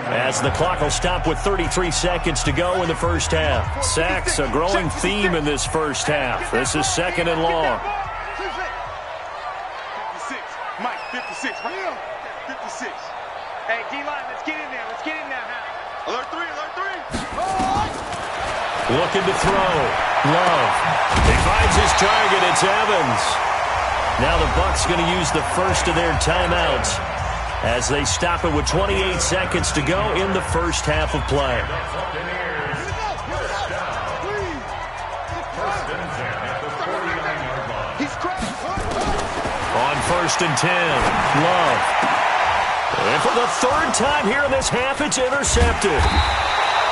as the clock will stop with 33 seconds to go in the first half. Sacks, a growing theme in this first half. This is 2nd and long. 56. Mike, 56. Right here. 56. Hey, D-line, let's get in there. Let's get in there, huh? Alert 3, alert 3. Looking to throw. Love. He finds his target. It's Evans. Now the Bucs going to use the first of their timeouts as they stop it with 28 seconds to go in the first half of play. On 1st and 10, Love. And for the third time here in this half, it's intercepted.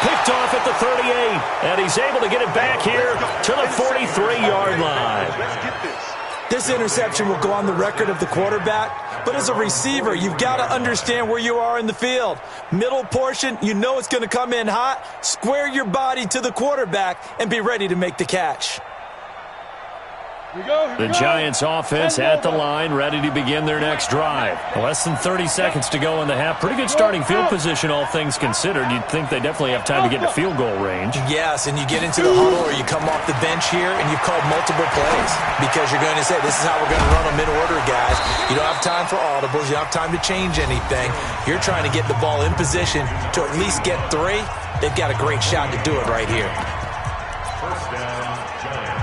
Picked off at the 38, and he's able to get it back here to the 43-yard line. This interception will go on the record of the quarterback, but as a receiver, you've got to understand where you are in the field. Middle portion, you know it's going to come in hot. Square your body to the quarterback and be ready to make the catch. The Giants offense at the line, ready to begin their next drive. Less than 30 seconds to go in the half. Pretty good starting field position, all things considered. You'd think they definitely have time to get to field goal range. Yes, and you get into the huddle or you come off the bench here and you've called multiple plays because you're going to say, this is how we're going to run them in order, guys. You don't have time for audibles. You don't have time to change anything. You're trying to get the ball in position to at least get 3. They've got a great shot to do it right here. First down, Giants.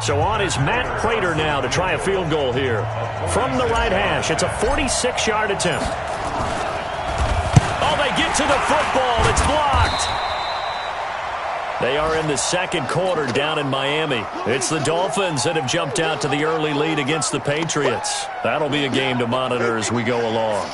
So on is Matt Prater now to try a field goal here. From the right hash, it's a 46-yard attempt. Oh, they get to the football. It's blocked. They are in the second quarter down in Miami. It's the Dolphins that have jumped out to the early lead against the Patriots. That'll be a game to monitor as we go along.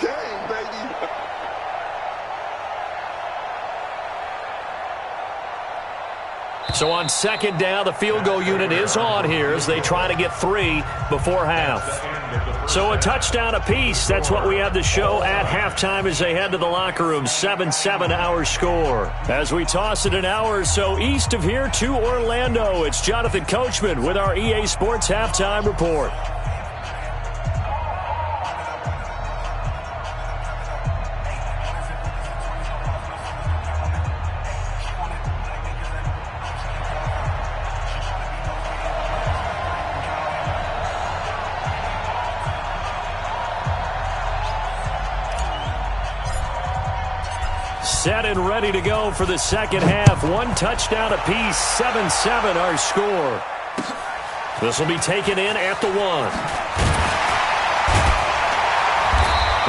So on second down, the field goal unit is on here as they try to get 3 before half. So a touchdown apiece. That's what we have to show at halftime as they head to the locker room. 7-7 our score. As we toss it an hour or so east of here to Orlando, it's Jonathan Coachman with our EA Sports Halftime Report. Set and ready to go for the second half. 1 touchdown apiece, 7-7 our score. This will be taken in at the 1.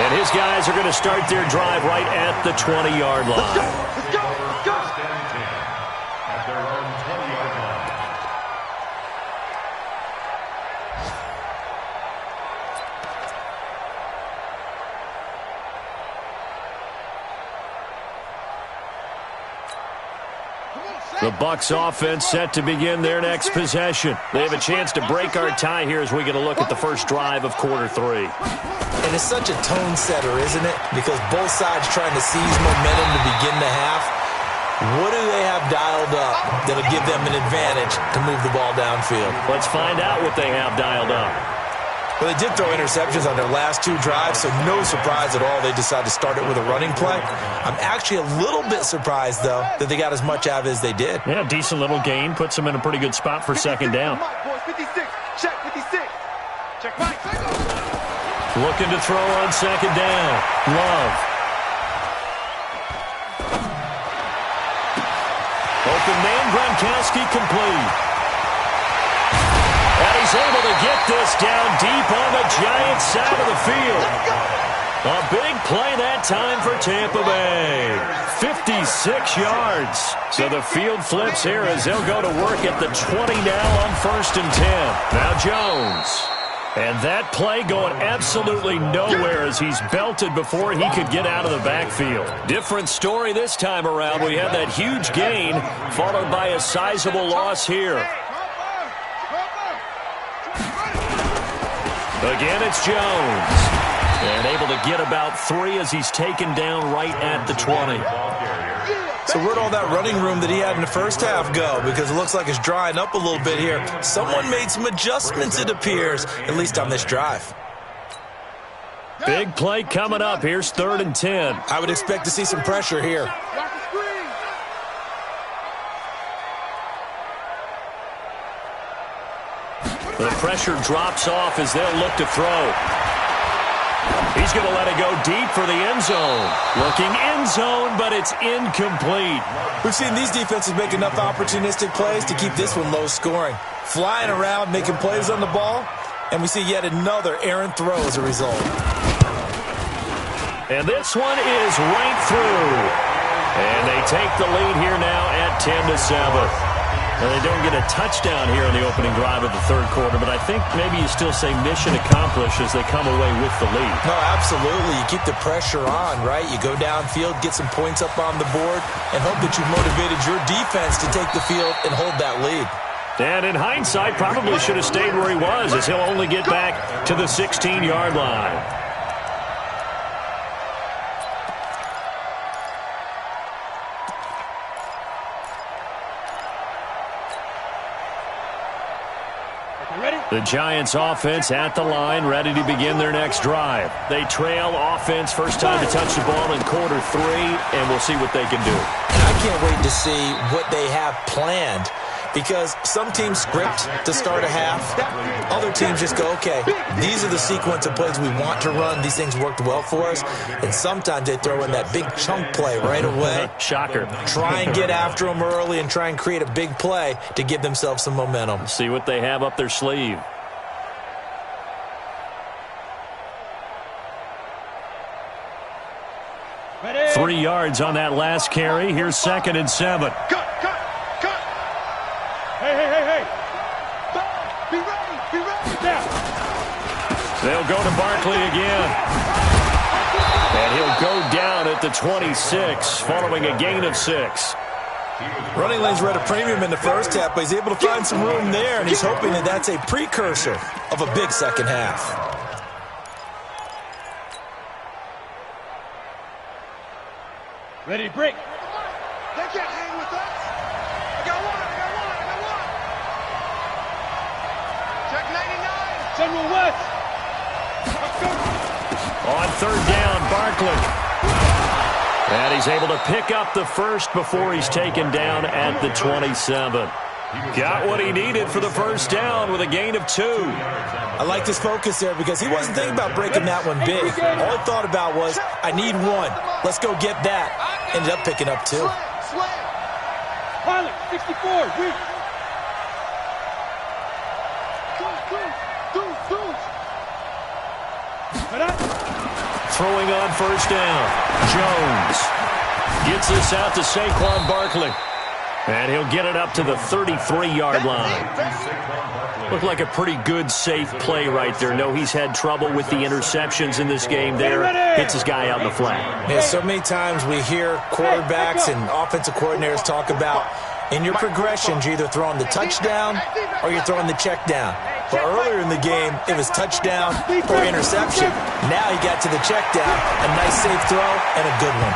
And his guys are going to start their drive right at the 20-yard line. Let's go. At their own 20-yard line. The Bucs offense set to begin their next possession. They have a chance to break our tie here as we get a look at the first drive of quarter 3. And it's such a tone setter, isn't it? Because both sides trying to seize momentum to begin the half. What do they have dialed up that'll give them an advantage to move the ball downfield? Let's find out what they have dialed up. Well, they did throw interceptions on their last 2 drives, so no surprise at all they decided to start it with a running play. I'm actually a little bit surprised, though, that they got as much out of it as they did. Yeah, decent little gain. Puts them in a pretty good spot for second down. 56. Check 56. Check Mike. Looking to throw on second down. Love. Open man, Gronkowski complete. And he's able to get this down deep on the Giants side of the field. A big play that time for Tampa Bay. 56 yards. So the field flips here as they'll go to work at the 20 now on 1st and 10. Now Jones. And that play going absolutely nowhere as he's belted before he could get out of the backfield. Different story this time around. We had that huge gain followed by a sizable loss here. Again, it's Jones. And able to get about 3 as he's taken down right at the 20. So where'd all that running room that he had in the first half go? Because it looks like it's drying up a little bit here. Someone made some adjustments, it appears, at least on this drive. Big play coming up. Here's 3rd and 10. I would expect to see some pressure here. The pressure drops off as they'll look to throw. He's going to let it go deep for the end zone. Looking end zone, but it's incomplete. We've seen these defenses make enough opportunistic plays to keep this one low scoring. Flying around, making plays on the ball, and we see yet another errant throw as a result. And this one is right through. And they take the lead here now at 10-7. And they don't get a touchdown here in the opening drive of the third quarter, but I think maybe you still say mission accomplished as they come away with the lead. No, absolutely. You keep the pressure on, right? You go downfield, get some points up on the board, and hope that you've motivated your defense to take the field and hold that lead. And in hindsight, probably should have stayed where he was, as he'll only get back to the 16-yard line. The Giants offense at the line, ready to begin their next drive. They trail offense, first time to touch the ball in quarter 3, and we'll see what they can do. I can't wait to see what they have planned, because some teams script to start a half. Other teams just go, okay, these are the sequence of plays we want to run. These things worked well for us. And sometimes they throw in that big chunk play right away. Shocker. Try and get after them early and try and create a big play to give themselves some momentum. See what they have up their sleeve. Ready. 3 yards on that last carry. Here's 2nd and 7. Cut. Hey. Be ready. Down. They'll go to Barkley again. And he'll go down at the 26, following a gain of 6. Running lanes were at a premium in the first half, but he's able to find some room there, and he's hoping that that's a precursor of a big second half. Ready to break. They can't hang with us. I got one. Check 99. General West. Let's go. On 3rd down, Barkley. And he's able to pick up the first before he's taken down at the 27. Got what he needed for the first down with a gain of 2. I like this focus there because he wasn't thinking about breaking that one big. All he thought about was, I need 1. Let's go get that. Ended up picking up 2. Pilot, 64, weak. Throwing on first down. Jones gets this out to Saquon Barkley. And he'll get it up to the 33-yard line. Looked like a pretty good, safe play right there. No, he's had trouble with the interceptions in this game there. Hits his guy out in the flat. Yeah, so many times we hear quarterbacks and offensive coordinators talk about in your progressions, you're either throwing the touchdown or you're throwing the check down. But earlier in the game, it was touchdown or interception. Now he got to the check down, a nice safe throw, and a good one.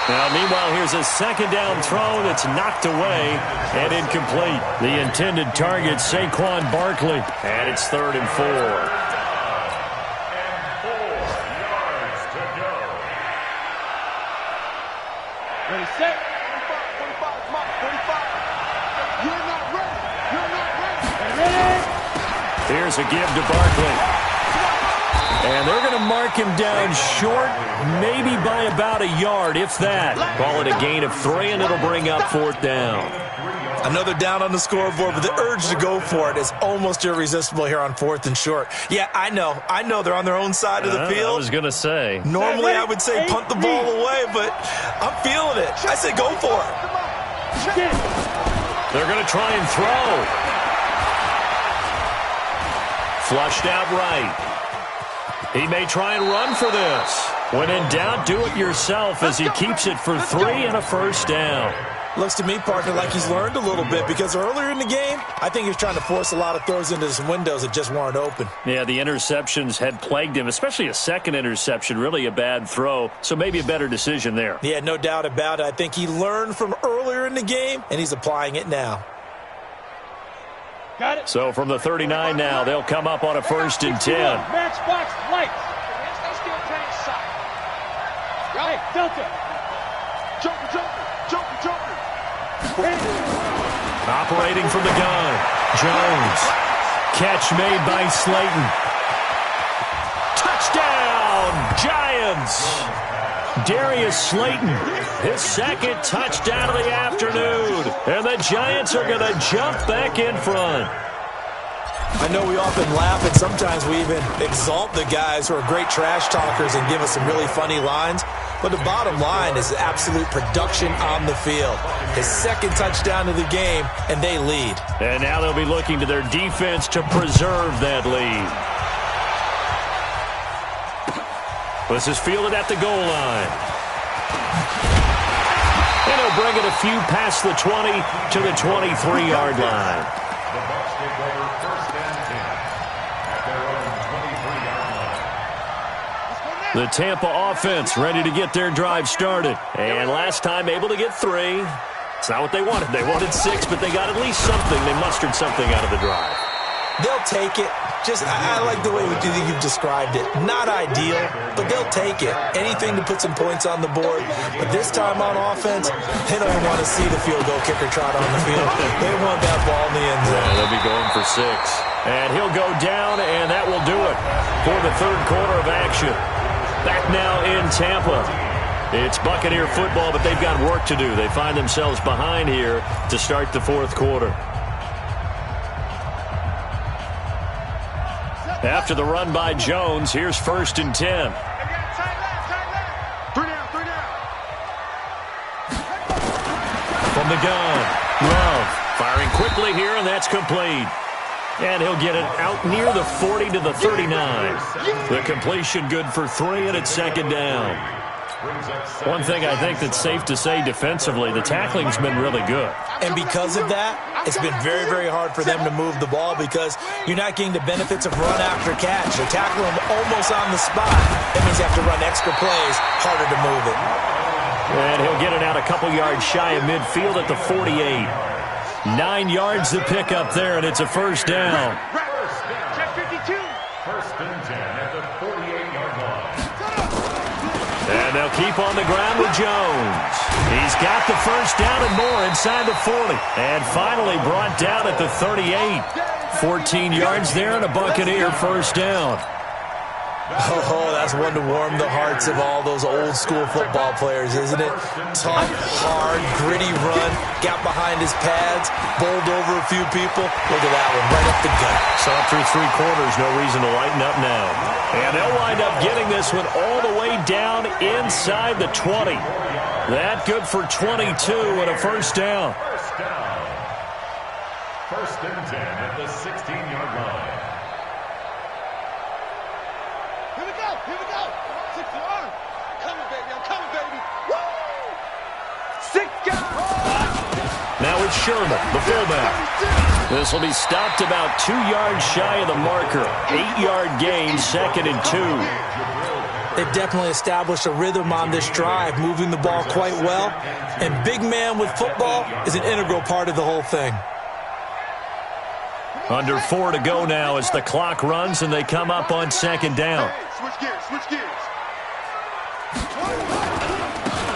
Now, meanwhile, here's a 2nd down throw that's knocked away and incomplete. The intended target, Saquon Barkley. And it's 3rd and 4. Ready, set. 45. You're not ready. Ready. Here's a give to Barkley. And they're going to mark him down short, maybe by about a yard, if that. Call it a gain of 3, and it'll bring up 4th down. Another down on the scoreboard, but the urge to go for it is almost irresistible here on 4th and short. Yeah, I know they're on their own side of the field. I was going to say. Normally I would say punt the ball away, but I'm feeling it. I say go for it. They're going to try and throw. Flushed out right. He may try and run for this. When in doubt, do it yourself as he keeps it for 3 and a first down. Looks to me, partner, like he's learned a little bit because earlier in the game, I think he was trying to force a lot of throws into some windows that just weren't open. Yeah, the interceptions had plagued him, especially a second interception, really a bad throw, so maybe a better decision there. Yeah, no doubt about it. I think he learned from earlier in the game, and he's applying it now. Got it. So from the 39 now, they'll come up on a 1st and 10. Matchbox lights. Hey, Delta. Joker. Operating from the gun, Jones Catch made by Slayton. Touchdown, Giants! Darius Slayton, his second touchdown of the afternoon. And the Giants are going to jump back in front. I know we often laugh, and sometimes we even exalt the guys who are great trash talkers and give us some really funny lines. But the bottom line is absolute production on the field. His second touchdown of the game, and they lead. And now they'll be looking to their defense to preserve that lead. This is fielded at the goal line. And he'll bring it a few past the 20 to the 23-yard line. The Bucs take over first and 10 at their own 23-yard line. The Tampa offense ready to get their drive started. And last time able to get 3. It's not what they wanted. They wanted 6, but they got at least something. They mustered something out of the drive. They'll take it. I like the way you've described it. Not ideal, but they'll take it. Anything to put some points on the board. But this time on offense, they don't even want to see the field goal kicker trot on the field. They want that ball in the end zone. Yeah, they'll be going for 6. And he'll go down, and that will do it for the third quarter of action. Back now in Tampa. It's Buccaneer football, but they've got work to do. They find themselves behind here to start the fourth quarter. After the run by Jones, here's first and 10. 3 down. From the gun, Love firing quickly here, and that's complete. And he'll get it out near the 40 to the 39. The completion good for 3, and it's second down. One thing I think that's safe to say defensively, the tackling's been really good. And because of that, it's been very, very hard for them to move the ball because you're not getting the benefits of run after catch. They're tackling them almost on the spot. That means you have to run extra plays, harder to move it. And he'll get it out a couple yards shy of midfield at the 48. 9 yards to pick up there, and it's a first down. Check 52. First and 10 at the 48-yard line. And they'll keep on the ground with Jones. He's got the first down and more inside the 40. And finally brought down at the 38. 14 yards there and a Buccaneer first down. Oh, that's one to warm the hearts of all those old-school football players, isn't it? Tough, hard, gritty run, got behind his pads, bowled over a few people. Look at that one, right up the gut. So through 3 quarters, no reason to lighten up now. And they'll wind up getting this one all the way down inside the 20. That good for 22 and a first down. First down. First and 10 at the 16-yard line. Here we go. 6 yards. Coming, baby. I'm coming, baby. Woo! 6 yards. Now it's Sherman, the fullback. This will be stopped about 2 yards shy of the marker. 8-yard gain, second and 2. They've definitely established a rhythm on this drive, moving the ball quite well. And big man with football is an integral part of the whole thing. Under 4 to go now as the clock runs and they come up on second down. Switch gears.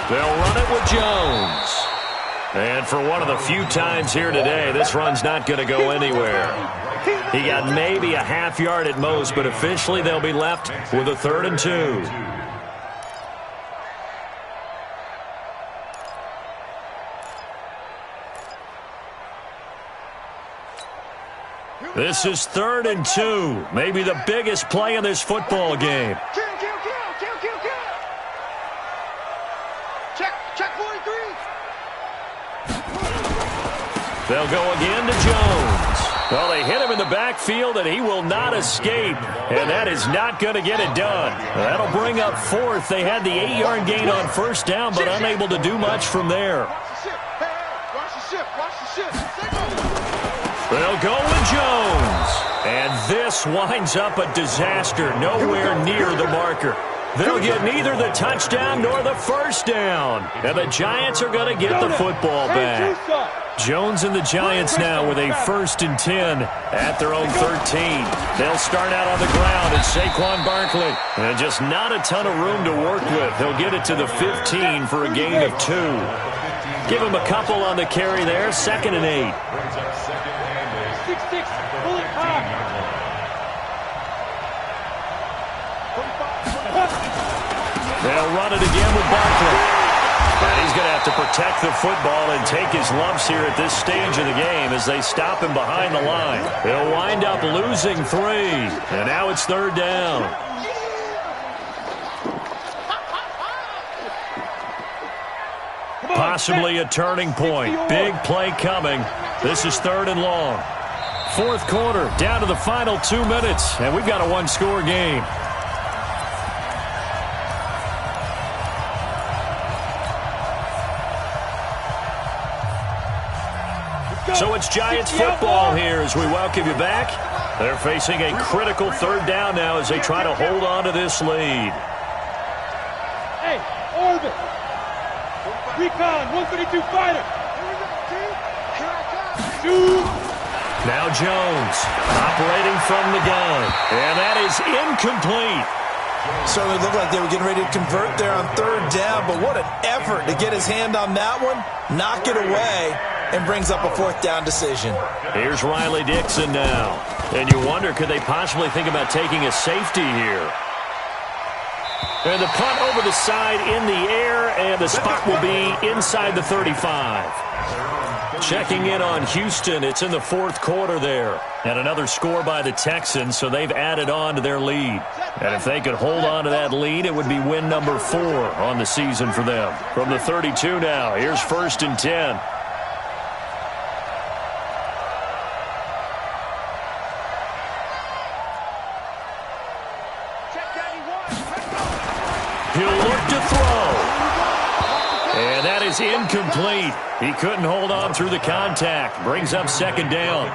They'll run it with Jones. And for one of the few times here today, this run's not going to go anywhere. He got maybe a half yard at most, but officially they'll be left with a 3rd and 2. This is 3rd and 2. Maybe the biggest play in this football game. Kill. Check 43. They'll go again to Jones. Well, they hit him in the backfield, and he will not escape. And that is not going to get it done. That'll bring up 4th. They had the 8-yard gain on first down, but unable to do much from there. Watch the ship. They'll go with Jones. And this winds up a disaster nowhere near the marker. They'll get neither the touchdown nor the first down. And the Giants are going to get the football back. Jones and the Giants now with a 1st and 10 at their own 13. They'll start out on the ground and Saquon Barkley. And just not a ton of room to work with. He'll get it to the 15 for a gain of 2. Give him a couple on the carry there, 2nd and 8. 6'6", bullet time. They'll run it again with Barkley. And he's going to have to protect the football and take his lumps here at this stage of the game as they stop him behind the line. He'll wind up losing 3. And now it's 3rd down. Possibly a turning point. Big play coming. This is 3rd and long. 4th quarter, down to the final 2 minutes. And we've got a one-score game. So it's Giants football here as we welcome you back. They're facing a critical 3rd down now as they try to hold on to this lead. Hey, orbit. Recon, 132 fighter. Shoot. Now Jones operating from the gun. And that is incomplete. Certainly looked like they were getting ready to convert there on 3rd down, but what an effort to get his hand on that one, knock it away, and brings up a 4th down decision. Here's Riley Dixon now. And you wonder, could they possibly think about taking a safety here? And the punt over the side in the air, and the spot will be inside the 35. Checking in on Houston, it's in the 4th quarter there. And another score by the Texans, so they've added on to their lead. And if they could hold on to that lead, it would be win number 4 on the season for them. From the 32 now, here's 1st and 10. He'll look to throw. And that is incomplete. He couldn't hold on through the contact. Brings up 2nd down.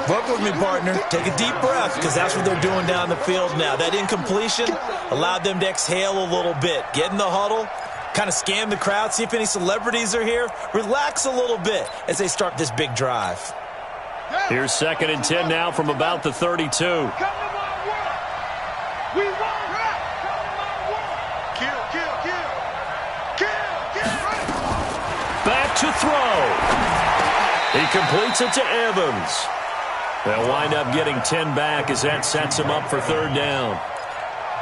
Work with me, partner. Take a deep breath, because that's what they're doing down the field now. That incompletion allowed them to exhale a little bit. Get in the huddle, kind of scan the crowd, see if any celebrities are here. Relax a little bit as they start this big drive. Here's 2nd and 10 now from about the 32. Back to throw. He completes it to Evans. They'll wind up getting 10 back as that sets him up for 3rd down.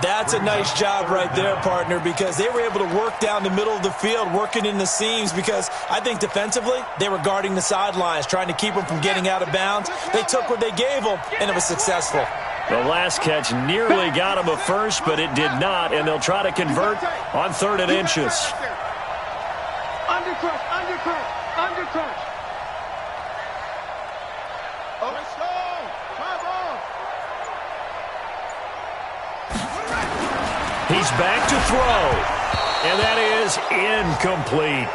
That's a nice job right there, partner, because they were able to work down the middle of the field, working in the seams, because I think defensively they were guarding the sidelines, trying to keep them from getting out of bounds. They took what they gave them, and it was successful. The last catch nearly got him a first, but it did not, and they'll try to convert on 3rd and inches. Undercrush, undercrush, undercrush. Oh, let's go. He's back to throw, and that is incomplete.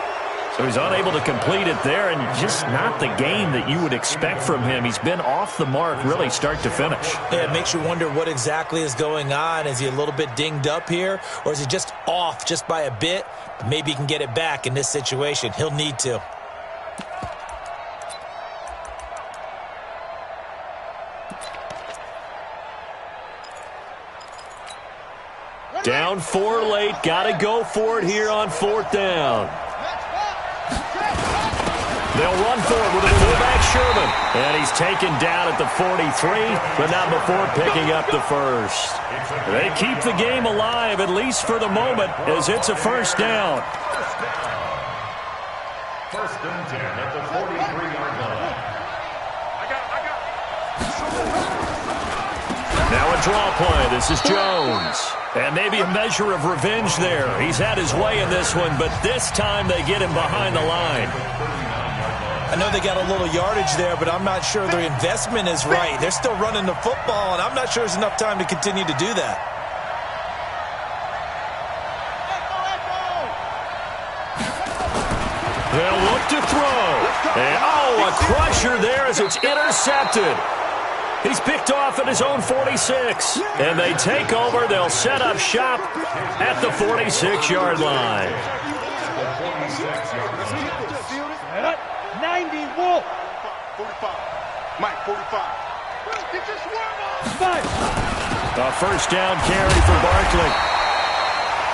So he's unable to complete it there, and just not the game that you would expect from him. He's been off the mark really start to finish. Yeah, it makes you wonder what exactly is going on. Is he a little bit dinged up here, or is he just off just by a bit? Maybe he can get it back in this situation. He'll need to. Down 4 late. Got to go for it here on 4th down. They'll run for it with a fullback, Sherman. And he's taken down at the 43, but not before picking up the first. They keep the game alive, at least for the moment, as it's a 1st down. 1st and 10 at the 43-yard line. Now a draw play. This is Jones. And maybe a measure of revenge there. He's had his way in this one, but this time they get him behind the line. I know they got a little yardage there, but I'm not sure their investment is right. They're still running the football, and I'm not sure there's enough time to continue to do that. They'll look to throw. And, a crusher there as it's intercepted. He's picked off at his own 46. And they take over. They'll set up shop at the 46-yard line. 90 Wolf. 45. Mike, 45. A 1st down carry for Barkley.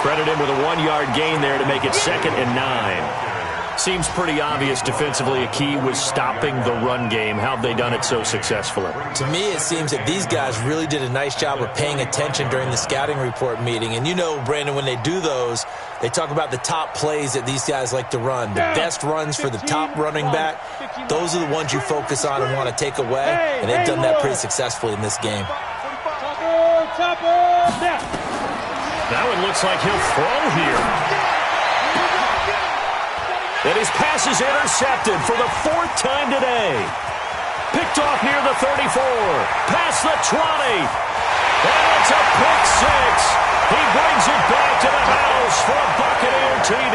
Credit him with a 1-yard gain there to make it 2nd and 9. Seems pretty obvious defensively a key was stopping the run game. How have they done it so successfully? To me, it seems that these guys really did a nice job of paying attention during the scouting report meeting. And you know, Brandon, when they do those, they talk about the top plays that these guys like to run. The best runs for the top running back, those are the ones you focus on and want to take away. And they've done that pretty successfully in this game. That one looks like he'll throw here. And his pass is intercepted for the 4th time today. Picked off near the 34, past the 20. And it's a pick six. He brings it back to the house for a Buccaneer TD.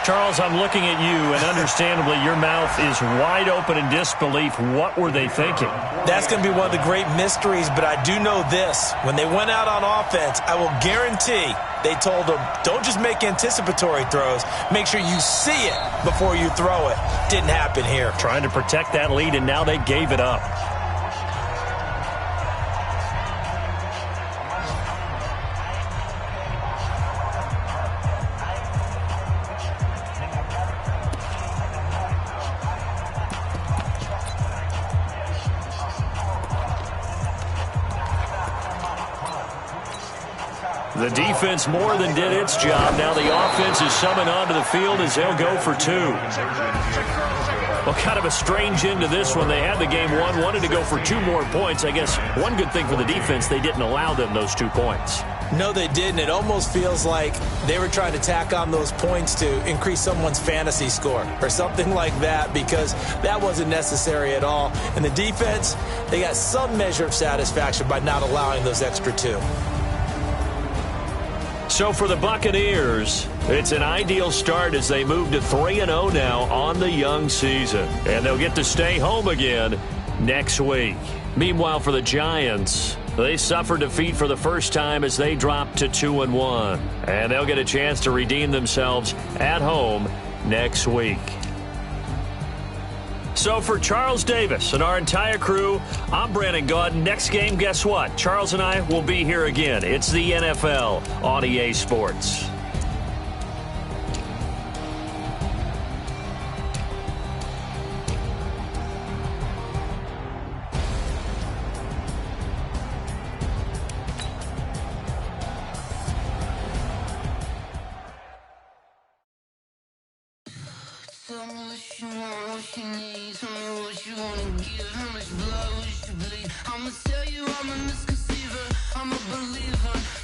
Charles, I'm looking at you, and understandably, your mouth is wide open in disbelief. What were they thinking? That's going to be one of the great mysteries, but I do know this. When they went out on offense, I will guarantee they told them, don't just make anticipatory throws. Make sure you see it before you throw it. Didn't happen here. Trying to protect that lead, and now they gave it up. The defense more than did its job. Now the offense is summoned onto the field as they'll go for 2. Well, kind of a strange end to this one. They had the game won, wanted to go for 2 more points. I guess one good thing for the defense, they didn't allow them those 2 points. No, they didn't. It almost feels like they were trying to tack on those points to increase someone's fantasy score or something like that, because that wasn't necessary at all. And the defense, they got some measure of satisfaction by not allowing those extra 2. So for the Buccaneers, it's an ideal start as they move to 3-0 now on the young season. And they'll get to stay home again next week. Meanwhile, for the Giants, they suffered defeat for the first time as they dropped to 2-1. And they'll get a chance to redeem themselves at home next week. So for Charles Davis and our entire crew, I'm Brandon Gaudin. Next game, guess what? Charles and I will be here again. It's the NFL on EA Sports. Tell me what you want, what you need. Tell me what you wanna give. How much blood would you bleed? I'ma tell you I'm a misconceiver. I'm a believer.